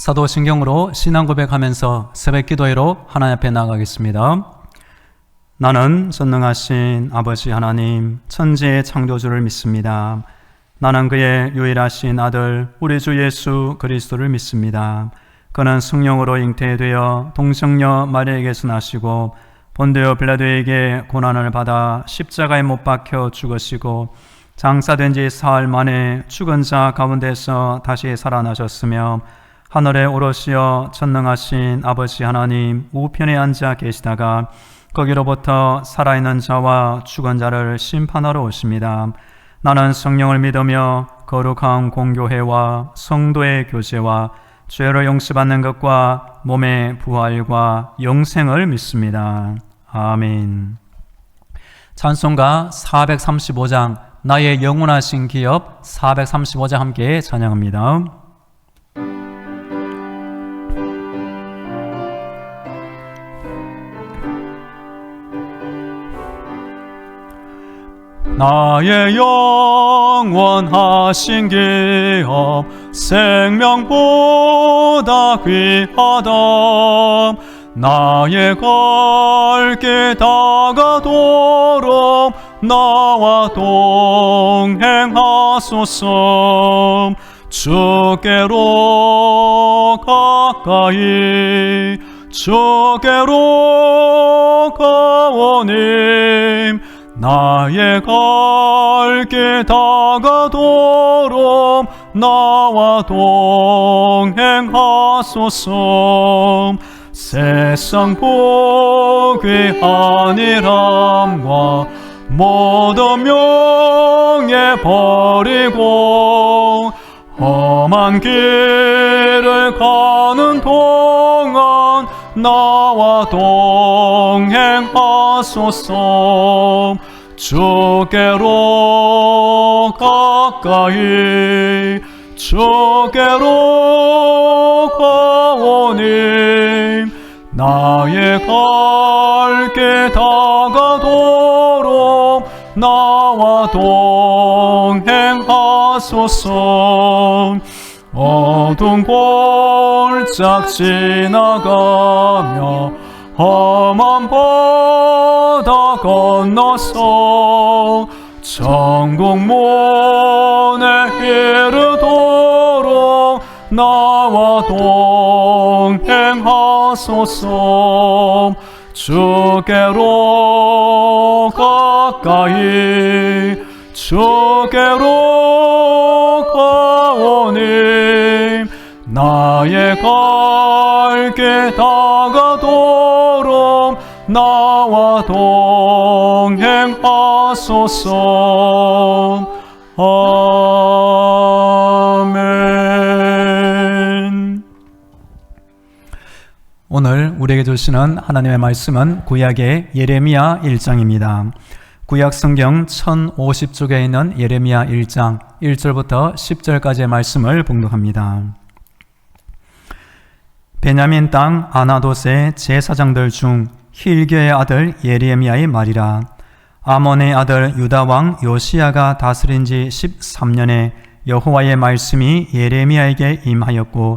사도신경으로 신앙 고백하면서 새벽 기도회로 하나님 앞에 나아가겠습니다. 나는 전능하신 아버지 하나님, 천지의 창조주를 믿습니다. 나는 그의 유일하신 아들 우리 주 예수 그리스도를 믿습니다. 그는 성령으로 잉태되어 동정녀 마리아에게서 나시고 본디오 빌라도에게 고난을 받아 십자가에 못 박혀 죽으시고 장사된 지 사흘 만에 죽은 자 가운데서 다시 살아나셨으며 하늘에 오르시어 전능하신 아버지 하나님 우편에 앉아 계시다가 거기로부터 살아있는 자와 죽은 자를 심판하러 오십니다. 나는 성령을 믿으며 거룩한 공교회와 성도의 교제와 죄를 용서받는 것과 몸의 부활과 영생을 믿습니다. 아멘. 찬송가 435장 나의 영원하신 기업 435장 함께 찬양합니다. 나의 영원하신 기업 생명보다 귀하다. 나의 갈 길 다가도록 나와 동행하소서. 주께로 가까이 주께로 가오니 나의 갈 길 다가도록 나와 동행하소서. 세상 복이 아니람과 모든 명예 버리고 험한 길을 가는 동안 나와 동행하소서. 주께로 가까이 주께로 가오니 나의 갈 길 다가도록 나와 동행하소서. 어두운 골짝 지나가며 험한 바다 건너서 천국문에 이르도록 나와 동행하소서. 주께로 가까이 주께로 가오니 나의 갈 길 다가도록 나와 동행하소서. 아멘. 오늘 우리에게 주시는 하나님의 말씀은 구약의 예레미야 1장입니다. 구약 성경 1050쪽에 있는 예레미야 1장 1절부터 10절까지의 말씀을 봉독합니다. 베냐민 땅 아나돗의 제사장들 중 힐기의 아들 예레미야의 말이라. 아몬의 아들 유다 왕 요시야가 다스린 지 13년에 여호와의 말씀이 예레미야에게 임하였고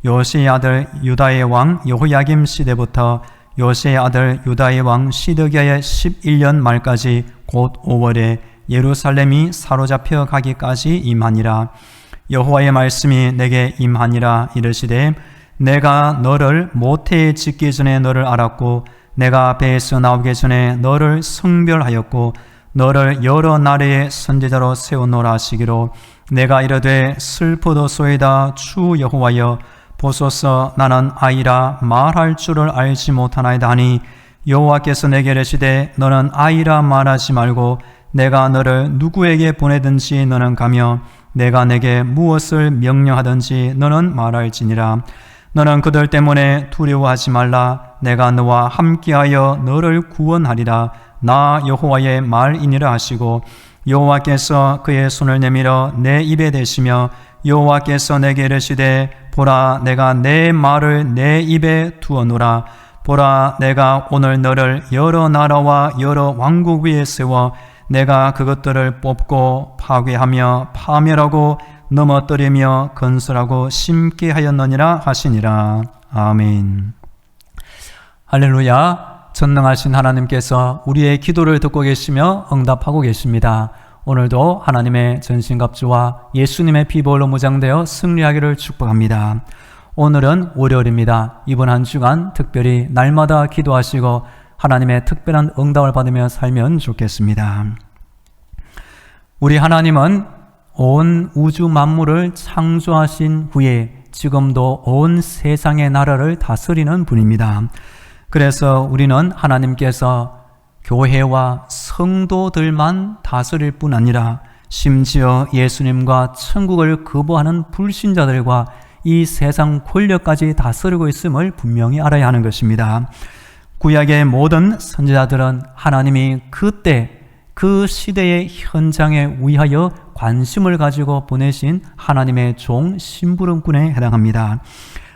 요시의 아들 유다의 왕 여호야김 시대부터 요시의 아들 유다의 왕 시드기야의 11년 말까지 곧 5월에 예루살렘이 사로잡혀 가기까지 임하니라. 여호와의 말씀이 내게 임하니라. 이르시되 내가 너를 모태에 짓기 전에 너를 알았고 내가 배에서 나오기 전에 너를 성별하였고 너를 여러 나라의 선지자로 세우노라 하시기로 내가 이르되 슬프도소이다 주 여호와여 보소서 나는 아이라 말할 줄을 알지 못하나이다 하니 여호와께서 내게 이르시되 너는 아이라 말하지 말고 내가 너를 누구에게 보내든지 너는 가며 내가 내게 무엇을 명령하든지 너는 말할지니라. 너는 그들 때문에 두려워하지 말라. 내가 너와 함께하여 너를 구원하리라. 나 여호와의 말이니라 하시고 여호와께서 그의 손을 내밀어 내 입에 대시며 여호와께서 내게 이르시되 보라 내가 내 말을 내 입에 두어노라. 보라 내가 오늘 너를 여러 나라와 여러 왕국 위에 세워 내가 그것들을 뽑고 파괴하며 파멸하고 넘어뜨리며 건설하고 심게 하였느니라 하시니라. 아멘. 할렐루야. 전능하신 하나님께서 우리의 기도를 듣고 계시며 응답하고 계십니다. 오늘도 하나님의 전신갑주와 예수님의 피보혈로 무장되어 승리하기를 축복합니다. 오늘은 월요일입니다. 이번 한 주간 특별히 날마다 기도하시고 하나님의 특별한 응답을 받으며 살면 좋겠습니다. 우리 하나님은 온 우주 만물을 창조하신 후에 지금도 온 세상의 나라를 다스리는 분입니다. 그래서 우리는 하나님께서 교회와 성도들만 다스릴 뿐 아니라 심지어 예수님과 천국을 거부하는 불신자들과 이 세상 권력까지 다스리고 있음을 분명히 알아야 하는 것입니다. 구약의 모든 선지자들은 하나님이 그때 그 시대의 현장에 위하여 관심을 가지고 보내신 하나님의 종 심부름꾼에 해당합니다.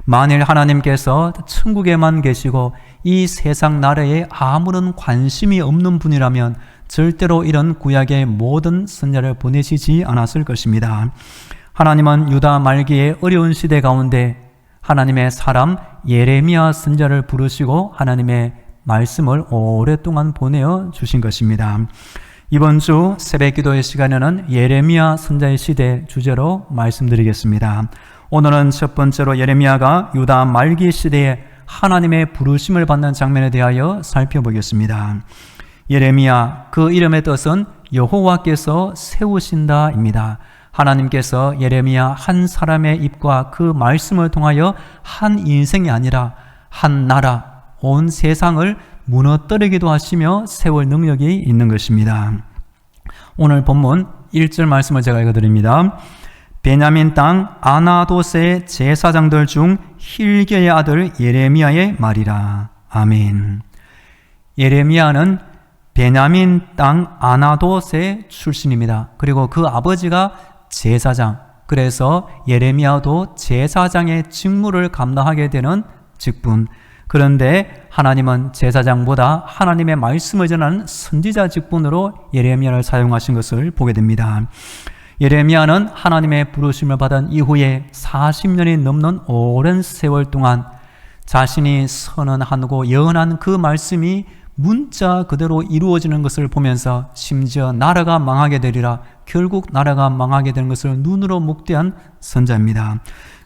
만일 하나님께서 천국에만 계시고 이 세상 나라에 아무런 관심이 없는 분이라면 절대로 이런 구약의 모든 선지자를 보내시지 않았을 것입니다. 하나님은 유다 말기의 어려운 시대 가운데 하나님의 사람 예레미야 선지자를 부르시고 하나님의 말씀을 오랫동안 보내어 주신 것입니다. 이번 주 새벽 기도의 시간에는 예레미야 선지자의 시대 주제로 말씀드리겠습니다. 오늘은 첫 번째로 예레미야가 유다 말기 시대에 하나님의 부르심을 받는 장면에 대하여 살펴보겠습니다. 예레미야, 그 이름의 뜻은 여호와께서 세우신다입니다. 하나님께서 예레미야 한 사람의 입과 그 말씀을 통하여 한 인생이 아니라 한 나라, 온 세상을 무너뜨리기도 하시며 세울 능력이 있는 것입니다. 오늘 본문 1절 말씀을 제가 읽어드립니다. 베냐민 땅 아나도스의 제사장들 중 힐게의 아들 예레미야의 말이라. 아멘. 예레미야는 베냐민 땅 아나도스의 출신입니다. 그리고 그 아버지가 제사장, 그래서 예레미야도 제사장의 직무를 감당하게 되는 직분. 그런데 하나님은 제사장보다 하나님의 말씀을 전하는 선지자 직분으로 예레미야를 사용하신 것을 보게 됩니다. 예레미야는 하나님의 부르심을 받은 이후에 40년이 넘는 오랜 세월 동안 자신이 선언하고 예언한 그 말씀이 문자 그대로 이루어지는 것을 보면서 심지어 나라가 망하게 되리라, 결국 나라가 망하게 되는 것을 눈으로 목도한 선지자입니다.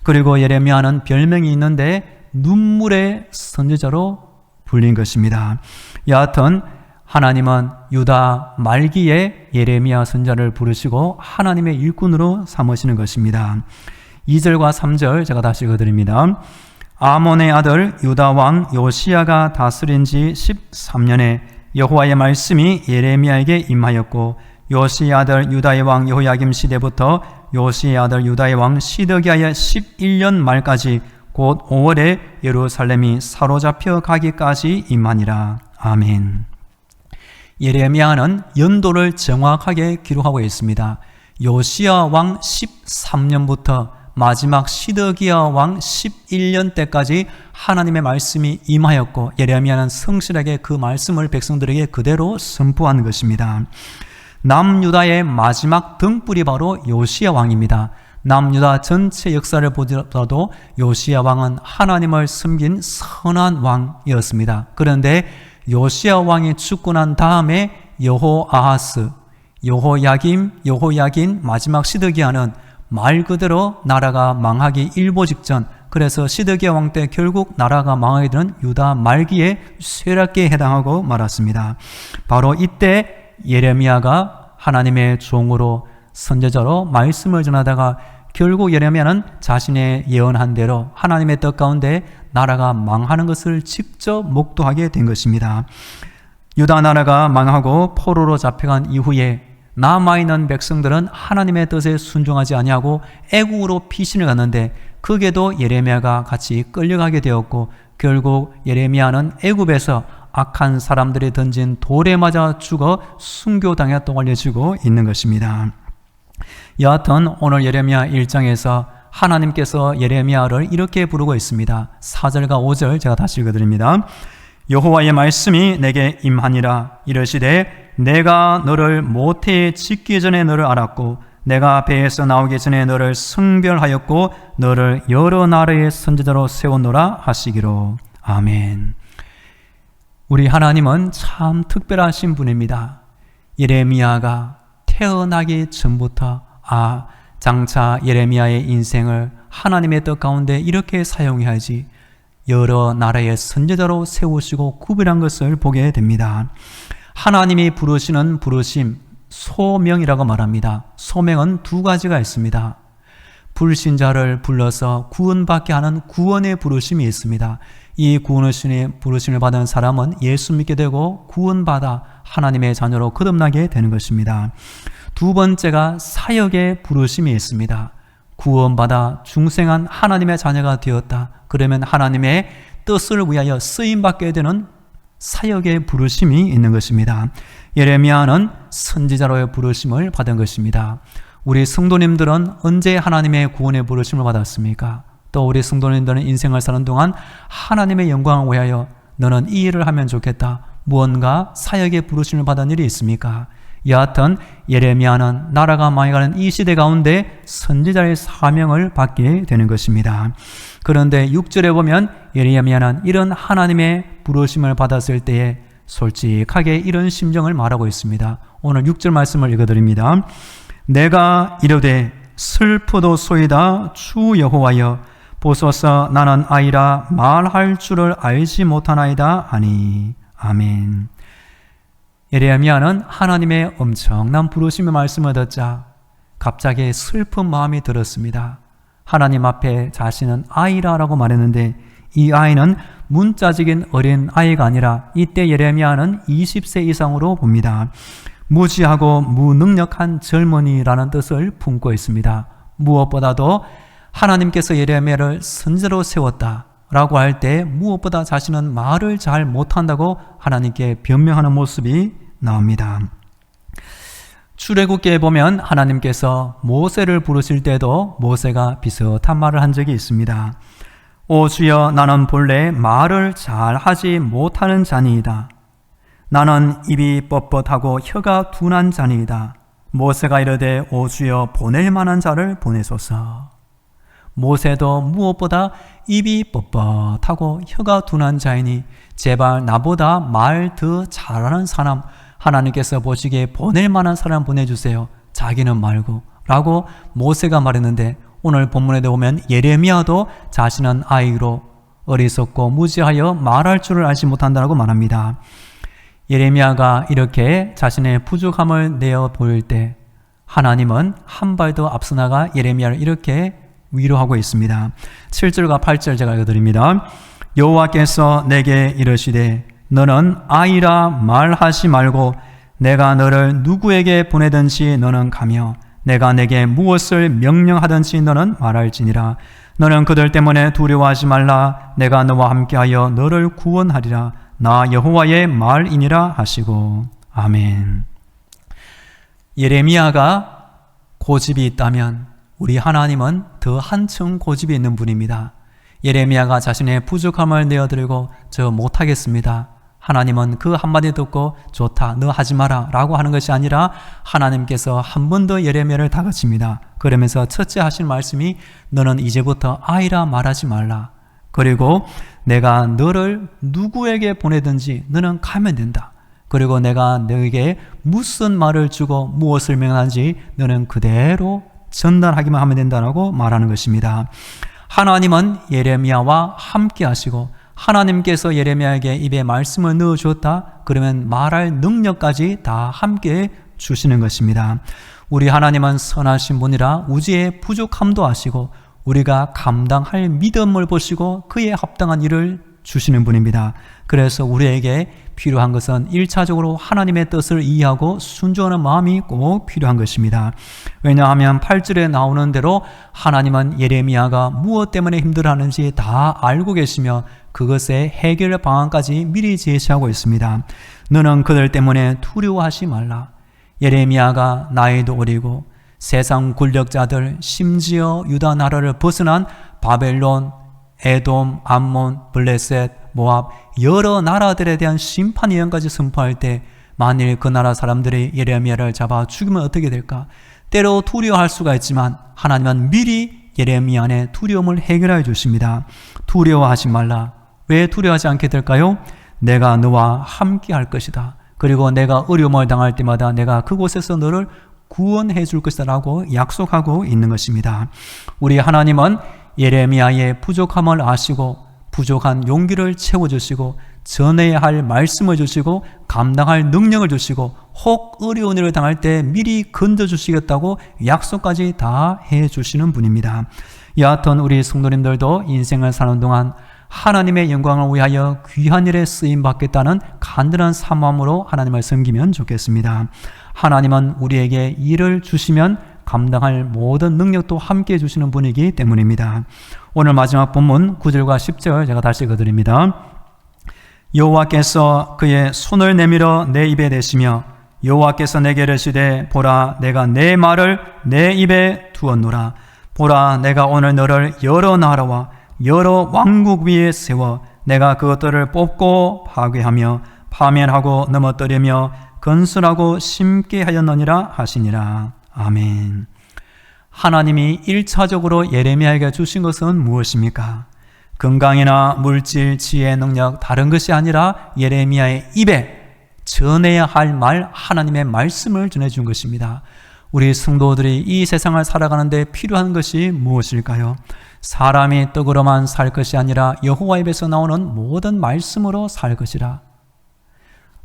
그리고 예레미야는 별명이 있는데 눈물의 선지자로 불린 것입니다. 여하튼 하나님은 유다 말기에 예레미야 선지자를 부르시고 하나님의 일꾼으로 삼으시는 것입니다. 2절과 3절 제가 다시 읽어드립니다. 아몬의 아들 유다 왕 요시야가 다스린 지 13년에 여호와의 말씀이 예레미야에게 임하였고 요시야 아들 유다의 왕 여호야김 시대부터 요시야 아들 유다의 왕 시드기야의 11년 말까지 곧 5월에 예루살렘이 사로잡혀 가기까지 임하니라. 아멘. 예레미야는 연도를 정확하게 기록하고 있습니다. 요시야 왕 13년부터 마지막 시드기야 왕 11년 때까지 하나님의 말씀이 임하였고 예레미야는 성실하게 그 말씀을 백성들에게 그대로 선포한 것입니다. 남유다의 마지막 등불이 바로 요시야 왕입니다. 남유다 전체 역사를 보더라도 요시야 왕은 하나님을 섬긴 선한 왕이었습니다. 그런데 요시야 왕이 죽고 난 다음에 여호아하스, 여호야긴, 마지막 시드기야는 말 그대로 나라가 망하기 일보 직전, 그래서 시드기야 왕 때 결국 나라가 망하게 되는 유다 말기의 쇠락기에 해당하고 말았습니다. 바로 이때 예레미야가 하나님의 종으로 선지자로 말씀을 전하다가 결국 예레미야는 자신의 예언한 대로 하나님의 뜻 가운데 나라가 망하는 것을 직접 목도하게 된 것입니다. 유다 나라가 망하고 포로로 잡혀간 이후에 남아있는 백성들은 하나님의 뜻에 순종하지 아니하고 애국으로 피신을 갔는데 거기에도 예레미야가 같이 끌려가게 되었고 결국 예레미야는 애굽에서 악한 사람들이 던진 돌에 맞아 죽어 순교당했다고 알려지고 있는 것입니다. 여하튼 오늘 예레미야 1장에서 하나님께서 예레미야를 이렇게 부르고 있습니다. 4절과 5절 제가 다시 읽어드립니다. 여호와의 말씀이 내게 임하니라. 이르시되 내가 너를 모태에 짓기 전에 너를 알았고 내가 배에서 나오기 전에 너를 성별하였고 너를 여러 나라의 선지자로 세웠노라 하시기로. 아멘. 우리 하나님은 참 특별하신 분입니다. 예레미야가 태어나기 전부터 장차 예레미야의 인생을 하나님의 뜻 가운데 이렇게 사용해야지 여러 나라의 선지자로 세우시고 구별한 것을 보게 됩니다. 하나님이 부르시는 부르심, 소명이라고 말합니다. 소명은 두 가지가 있습니다. 불신자를 불러서 구원받게 하는 구원의 부르심이 있습니다. 이 구원의 부르심을 받은 사람은 예수 믿게 되고 구원받아 하나님의 자녀로 거듭나게 되는 것입니다. 두 번째가 사역의 부르심이 있습니다. 구원받아 중생한 하나님의 자녀가 되었다. 그러면 하나님의 뜻을 위하여 쓰임받게 되는 사역의 부르심이 있는 것입니다. 예레미야는 선지자로의 부르심을 받은 것입니다. 우리 성도님들은 언제 하나님의 구원의 부르심을 받았습니까? 또 우리 성도님들은 인생을 사는 동안 하나님의 영광을 위하여 너는 이 일을 하면 좋겠다. 무언가 사역의 부르심을 받은 일이 있습니까? 여하튼 예레미야는 나라가 망해가는 이 시대 가운데 선지자의 사명을 받게 되는 것입니다. 그런데 6절에 보면 예레미야는 이런 하나님의 부르심을 받았을 때에 솔직하게 이런 심정을 말하고 있습니다. 오늘 6절 말씀을 읽어드립니다. 내가 이르되 슬프도소이다 주 여호와여 보소서 나는 아이라 말할 줄을 알지 못하나이다 하니. 아멘. 예레미야는 하나님의 엄청난 부르심의 말씀을 듣자 갑자기 슬픈 마음이 들었습니다. 하나님 앞에 자신은 아이라라고 말했는데 이 아이는 문자적인 어린 아이가 아니라 이때 예레미야는 20세 이상으로 봅니다. 무지하고 무능력한 젊은이라는 뜻을 품고 있습니다. 무엇보다도 하나님께서 예레미야를 선지자로 세웠다 라고 할 때 무엇보다 자신은 말을 잘 못한다고 하나님께 변명하는 모습이 나옵니다. 출애굽기에 보면 하나님께서 모세를 부르실 때도 모세가 비슷한 말을 한 적이 있습니다. 오 주여 나는 본래 말을 잘 하지 못하는 자니이다. 나는 입이 뻣뻣하고 혀가 둔한 자니이다. 모세가 이르되 오 주여 보낼 만한 자를 보내소서. 모세도 무엇보다 입이 뻣뻣하고 혀가 둔한 자이니 제발 나보다 말 더 잘하는 사람 하나님께서 보시기에 보낼 만한 사람 보내주세요. 자기는 말고 라고 모세가 말했는데 오늘 본문에 보면 예레미야도 자신은 아이로 어리석고 무지하여 말할 줄을 알지 못한다고 말합니다. 예레미야가 이렇게 자신의 부족함을 내어 보일 때 하나님은 한 발 더 앞서 나가 예레미야를 이렇게 위로하고 있습니다. 7절과 8절 제가 읽어드립니다. 여호와께서 내게 이르시되 너는 아이라 말하지 말고 내가 너를 누구에게 보내든지 너는 가며 내가 내게 무엇을 명령하든지 너는 말할지니라. 너는 그들 때문에 두려워하지 말라. 내가 너와 함께하여 너를 구원하리라. 나 여호와의 말이니라 하시고. 아멘. 예레미야가 고집이 있다면 우리 하나님은 더 한층 고집이 있는 분입니다. 예레미야가 자신의 부족함을 내어드리고 저 못하겠습니다. 하나님은 그 한마디 듣고 좋다 너 하지 마라 라고 하는 것이 아니라 하나님께서 한 번 더 예레미야를 다그칩니다. 그러면서 첫째 하신 말씀이 너는 이제부터 아이라 말하지 말라. 그리고 내가 너를 누구에게 보내든지 너는 가면 된다. 그리고 내가 너에게 무슨 말을 주고 무엇을 명하는지 너는 그대로 전달하기만 하면 된다고 말하는 것입니다. 하나님은 예레미야와 함께 하시고 하나님께서 예레미야에게 입에 말씀을 넣어주었다. 그러면 말할 능력까지 다 함께 주시는 것입니다. 우리 하나님은 선하신 분이라 우리의 부족함도 아시고 우리가 감당할 믿음을 보시고 그에 합당한 일을 주시는 분입니다. 그래서 우리에게 필요한 것은 1차적으로 하나님의 뜻을 이해하고 순종하는 마음이 꼭 필요한 것입니다. 왜냐하면 8절에 나오는 대로 하나님은 예레미야가 무엇 때문에 힘들어하는지 다 알고 계시며 그것의 해결 방안까지 미리 제시하고 있습니다. 너는 그들 때문에 두려워하지 말라. 예레미야가 나이도 어리고 세상 권력자들 심지어 유다 나라를 벗어난 바벨론, 에돔, 암몬, 블레셋, 모압 여러 나라들에 대한 심판 예언까지 선포할 때 만일 그 나라 사람들이 예레미야를 잡아 죽이면 어떻게 될까? 때로 두려워할 수가 있지만 하나님은 미리 예레미야 안에 두려움을 해결하여 주십니다. 두려워하지 말라. 왜 두려워하지 않게 될까요? 내가 너와 함께 할 것이다. 그리고 내가 어려움을 당할 때마다 내가 그곳에서 너를 구원해 줄 것이다 라고 약속하고 있는 것입니다. 우리 하나님은 예레미야의 부족함을 아시고 부족한 용기를 채워주시고 전해야 할 말씀을 주시고 감당할 능력을 주시고 혹 어려운 일을 당할 때 미리 건져주시겠다고 약속까지 다 해주시는 분입니다. 여하튼 우리 성도님들도 인생을 사는 동안 하나님의 영광을 위하여 귀한 일에 쓰임받겠다는 간절한 사모함으로 하나님을 섬기면 좋겠습니다. 하나님은 우리에게 일을 주시면 감당할 모든 능력도 함께 해주시는 분이기 때문입니다. 오늘 마지막 본문 9절과 10절 제가 다시 읽어드립니다. 여호와께서 그의 손을 내밀어 내 입에 대시며 여호와께서 내게 이르시되 보라 내가 내 말을 내 입에 두었노라. 보라 내가 오늘 너를 여러 나라와 여러 왕국 위에 세워 내가 그것들을 뽑고 파괴하며 파멸하고 넘어뜨리며 건설하고 심게 하였느니라 하시니라. 아멘. 하나님이 1차적으로 예레미야에게 주신 것은 무엇입니까? 건강이나 물질, 지혜, 능력 다른 것이 아니라 예레미야의 입에 전해야 할 말, 하나님의 말씀을 전해준 것입니다. 우리 성도들이 이 세상을 살아가는데 필요한 것이 무엇일까요? 사람이 떡으로만 살 것이 아니라 여호와 입에서 나오는 모든 말씀으로 살 것이라.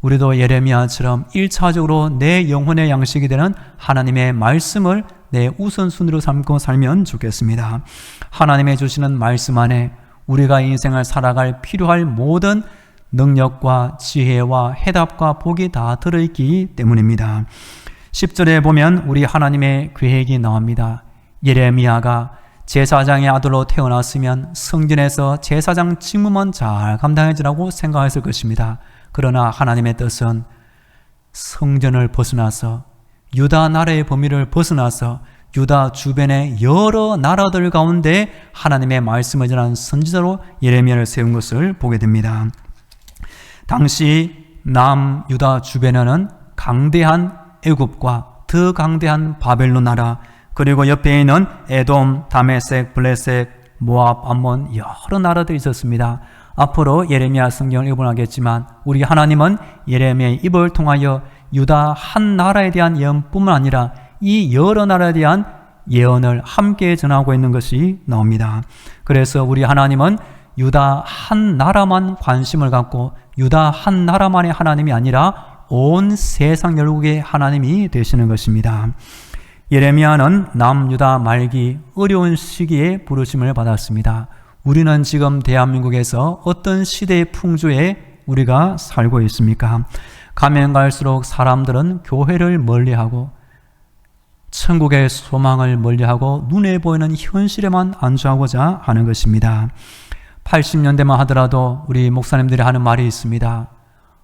우리도 예레미야처럼 1차적으로 내 영혼의 양식이 되는 하나님의 말씀을 내 우선순위로 삼고 살면 좋겠습니다. 하나님의 주시는 말씀 안에 우리가 인생을 살아갈 필요할 모든 능력과 지혜와 해답과 복이 다 들어있기 때문입니다. 10절에 보면 우리 하나님의 계획이 나옵니다. 예레미야가 제사장의 아들로 태어났으면 성전에서 제사장 직무만 잘 감당해주라고 생각했을 것입니다. 그러나 하나님의 뜻은 성전을 벗어나서 유다 나라의 범위를 벗어나서 유다 주변의 여러 나라들 가운데 하나님의 말씀을 전한 선지자로 예레미야를 세운 것을 보게 됩니다. 당시 남유다 주변에는 강대한 애굽과 더 강대한 바벨론 나라, 그리고 옆에 있는 에돔, 다메섹, 블레셋, 모압, 암몬 여러 나라들이 있었습니다. 앞으로 예레미야 성경을 읽어보겠지만 우리 하나님은 예레미야의 입을 통하여 유다 한 나라에 대한 예언뿐만 아니라 이 여러 나라에 대한 예언을 함께 전하고 있는 것이 나옵니다. 그래서 우리 하나님은 유다 한 나라만 관심을 갖고 유다 한 나라만의 하나님이 아니라 온 세상 열국의 하나님이 되시는 것입니다. 예레미야는 남유다 말기 어려운 시기에 부르심을 받았습니다. 우리는 지금 대한민국에서 어떤 시대의 풍조에 우리가 살고 있습니까? 가면 갈수록 사람들은 교회를 멀리하고 천국의 소망을 멀리하고 눈에 보이는 현실에만 안주하고자 하는 것입니다. 80년대만 하더라도 우리 목사님들이 하는 말이 있습니다.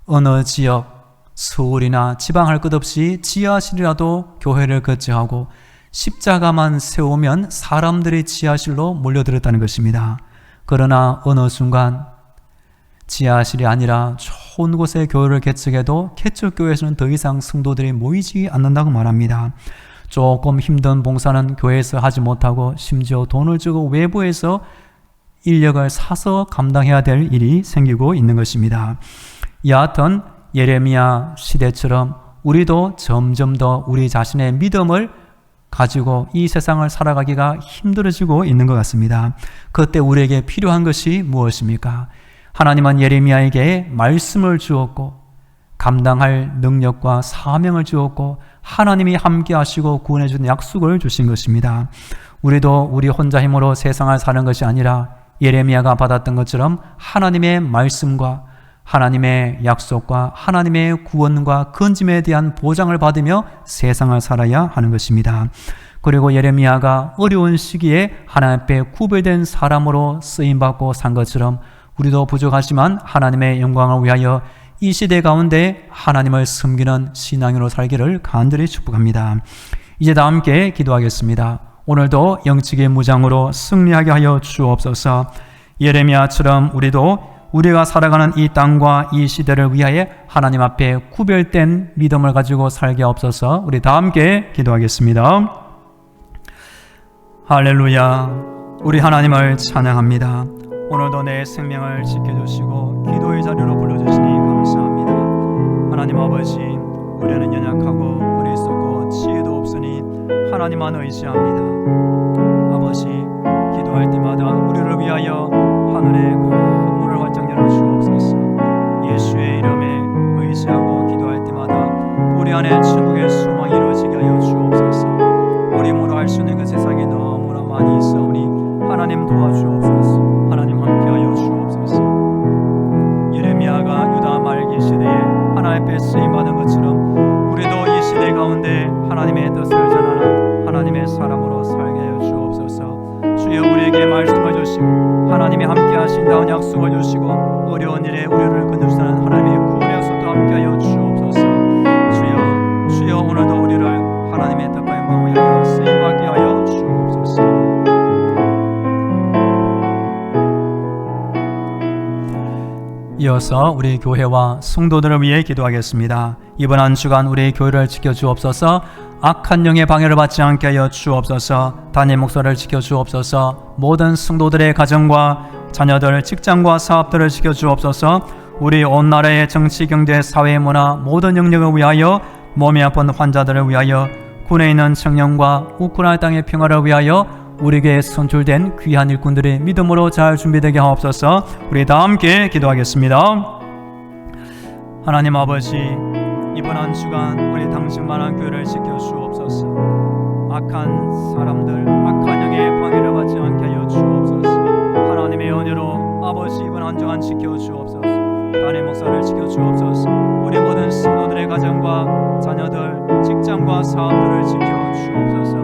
어느 지역, 서울이나 지방 할 것 없이 지하실이라도 교회를 거치하고 십자가만 세우면 사람들이 지하실로 몰려들었다는 것입니다. 그러나 어느 순간 지하실이 아니라 좋은 곳에 교회를 개척해도 개척교회에서는 더 이상 성도들이 모이지 않는다고 말합니다. 조금 힘든 봉사는 교회에서 하지 못하고 심지어 돈을 주고 외부에서 인력을 사서 감당해야 될 일이 생기고 있는 것입니다. 여하튼 예레미야 시대처럼 우리도 점점 더 우리 자신의 믿음을 가지고 이 세상을 살아가기가 힘들어지고 있는 것 같습니다. 그때 우리에게 필요한 것이 무엇입니까? 하나님은 예레미야에게 말씀을 주었고 감당할 능력과 사명을 주었고 하나님이 함께 하시고 구원해 주는 약속을 주신 것입니다. 우리도 우리 혼자 힘으로 세상을 사는 것이 아니라 예레미야가 받았던 것처럼 하나님의 말씀과 하나님의 약속과 하나님의 구원과 건짐에 대한 보장을 받으며 세상을 살아야 하는 것입니다. 그리고 예레미야가 어려운 시기에 하나님 앞에 구별된 사람으로 쓰임받고 산 것처럼 우리도 부족하지만 하나님의 영광을 위하여 이 시대 가운데 하나님을 섬기는 신앙으로 살기를 간절히 축복합니다. 이제 다 함께 기도하겠습니다. 오늘도 영적인 무장으로 승리하게 하여 주옵소서. 예레미야처럼 우리도 우리가 살아가는 이 땅과 이 시대를 위하여 하나님 앞에 구별된 믿음을 가지고 살게 하옵소서. 우리 다 함께 기도하겠습니다. 할렐루야. 우리 하나님을 찬양합니다. 오늘도 내 생명을 지켜주시고 기도의 자리로 불러주시니 감사합니다. 하나님 아버지, 우리는 연약하고 어리석고 지혜도 없으니 하나님만 의지합니다. 아버지, 기도할 때마다 우리를 위하여 하늘의 문을 활짝 열어주옵소서. 예수의 이름에 의지하고 기도할 때마다 우리 안에 천국의 소망이 이루어지게 하여 주옵소서. 우리 모두 할 수 있는 그 세상에 너무나 많이 있사오니 하나님 도와주옵소서. 하나님 함께하여 주옵소서. 예레미야가 유다 말기 시대에 하나님 앞에 쓰임받은 것처럼 우리도 이 시대 가운데 하나님의 뜻을 전하는 하나님의 사람으로 살게 하여 주옵소서. 주여 우리에게 말씀을 주시고 하나님이 함께하신다는 약속을 주시고 어려운 일에 우리를 건너주시는 하나님의 구원의 약속도 함께하여 주옵소서. 주여 오늘도 우리를 하나님의 뜻과 영광을 위하여 쓰임받게 하여 주옵소서. 이어서 우리 교회와 성도들을 위해 기도하겠습니다. 이번 한 주간 우리 교회를 지켜주옵소서. 악한 영의 방해를 받지 않게 하여 주옵소서. 단임 목사를 지켜주옵소서. 모든 성도들의 가정과 자녀들, 직장과 사업들을 지켜주옵소서. 우리 온 나라의 정치, 경제, 사회, 문화 모든 영역을 위하여, 몸이 아픈 환자들을 위하여, 군에 있는 청년과 우크라이나 땅의 평화를 위하여 우리 교회에 선출된 귀한 일꾼들이 믿음으로 잘 준비되게 하옵소서. 우리 다 함께 기도하겠습니다. 하나님 아버지, 이번 한 주간 우리 당신만한 교회를 지켜주옵소서. 악한 사람들, 악한 영의 방해를 받지 않게 하여 주옵소서. 하나님의 은혜로 아버지 이번 한 주간 지켜주옵소서. 단임 목사를 지켜주옵소서. 우리 모든 성도들의 가정과 자녀들, 직장과 사업들을 지켜주옵소서.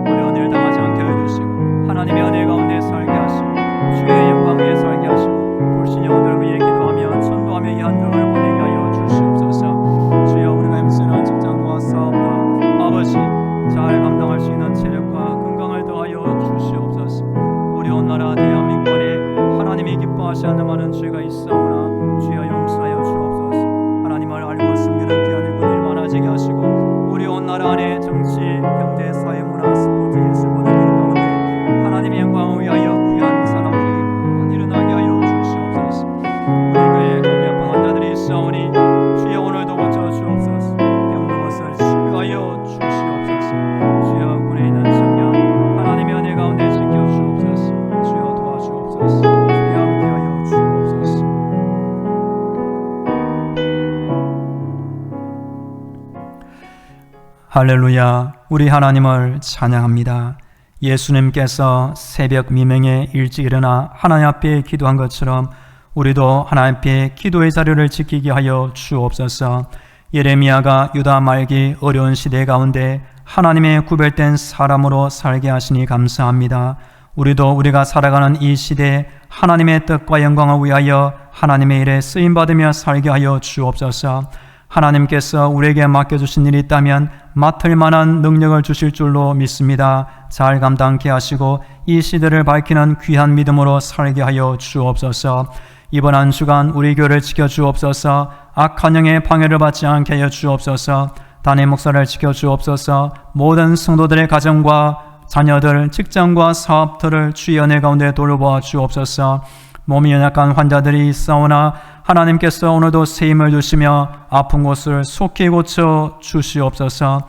어려운 일 당하지 않게 해주시고 하나님의 은혜 가운데 살게 하시고 주의 영광 위에 살게 하시고 불신 영혼들을 위해 기도하며 전도하며 이 한 주를 보내게 하여 주시옵소서. 주여 우리가 힘쓰는 직장과 사업도 아버지 잘 감당할 수 있는 체력과 건강을 더하여 주시옵소서. 우리 온 나라 대한민국 안에 하나님이 기뻐하시는 많은 죄가 있사오나 주여 용서하여 주옵소서. 하나님을 알고 숨기는 귀한 일꾼들이 많아지게 하시고 우리 온 나라 안에 정치, 경제, 사회, 문화, 스포츠, 예술 모든 일 가운데 하나님의 영광을 위하여 귀한 사람들이 많이 일어나게 하여 주시옵소서. 우리 교회에 몸이 아픈 환자들이 있사오니 주여 오늘도 고쳐 주옵소서. 병든 것을 치유하여 주시옵소서. 주여 군에 있는 청년 하나님의 은혜 가운데 지켜 주옵소서. 주여 도와주옵소서. 주여 함께하여 주옵소서. 할렐루야. 우리 하나님을 찬양합니다. 예수님께서 새벽 미명에 일찍 일어나 하나님 앞에 기도한 것처럼 우리도 하나님 앞에 기도의 자리를 지키게 하여 주옵소서. 예레미야가 유다 말기 어려운 시대 가운데 하나님의 구별된 사람으로 살게 하시니 감사합니다. 우리도 우리가 살아가는 이 시대에 하나님의 뜻과 영광을 위하여 하나님의 일에 쓰임받으며 살게 하여 주옵소서. 하나님께서 우리에게 맡겨주신 일이 있다면 맡을 만한 능력을 주실 줄로 믿습니다. 잘 감당케 하시고 이 시대를 밝히는 귀한 믿음으로 살게 하여 주옵소서. 이번 한 주간 우리 교회를 지켜주옵소서. 악한 영의 방해를 받지 않게 하여 주옵소서. 단임 목사를 지켜주옵소서. 모든 성도들의 가정과 자녀들, 직장과 사업들을 주의 은혜 가운데 돌보아 주옵소서. 몸이 연약한 환자들이 있사오나 하나님께서 오늘도 세임을 주시며 아픈 곳을 속히 고쳐 주시옵소서.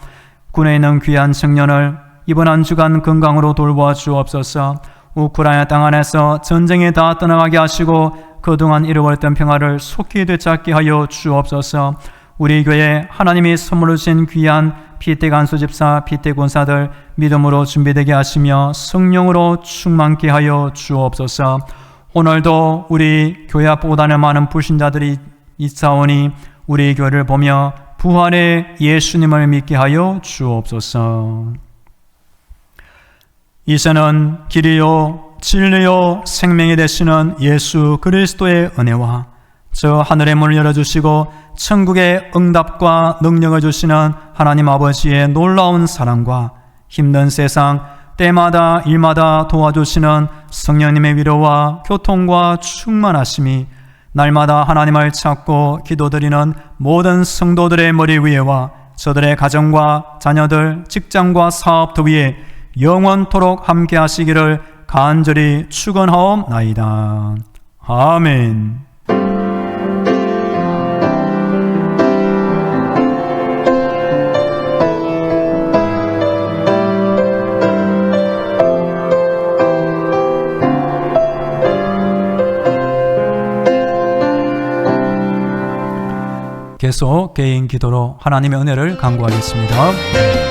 군에 있는 귀한 청년을 이번 한 주간 건강으로 돌보아 주옵소서. 우크라이나 땅 안에서 전쟁이 다 떠나가게 하시고 그동안 잃어버렸던 평화를 속히 되찾게 하여 주옵소서. 우리 교회에 하나님이 선물로 주신 귀한 피태간수 집사, 피태군사들 믿음으로 준비되게 하시며 성령으로 충만케 하여 주옵소서. 오늘도 우리 교회 앞 오다는 많은 불신자들이 있사오니 우리 교회를 보며 부활의 예수님을 믿게 하여 주옵소서. 이제는 길이요 진리요 생명이 되시는 예수 그리스도의 은혜와 저 하늘의 문을 열어주시고 천국의 응답과 능력을 주시는 하나님 아버지의 놀라운 사랑과 힘든 세상 때마다 일마다 도와주시는 성령님의 위로와 교통과 충만하심이 날마다 하나님을 찾고 기도드리는 모든 성도들의 머리 위에와 저들의 가정과 자녀들, 직장과 사업도 위에 영원토록 함께 하시기를 간절히 축원하옵나이다. 아멘. 계속 개인 기도로 하나님의 은혜를 간구하겠습니다.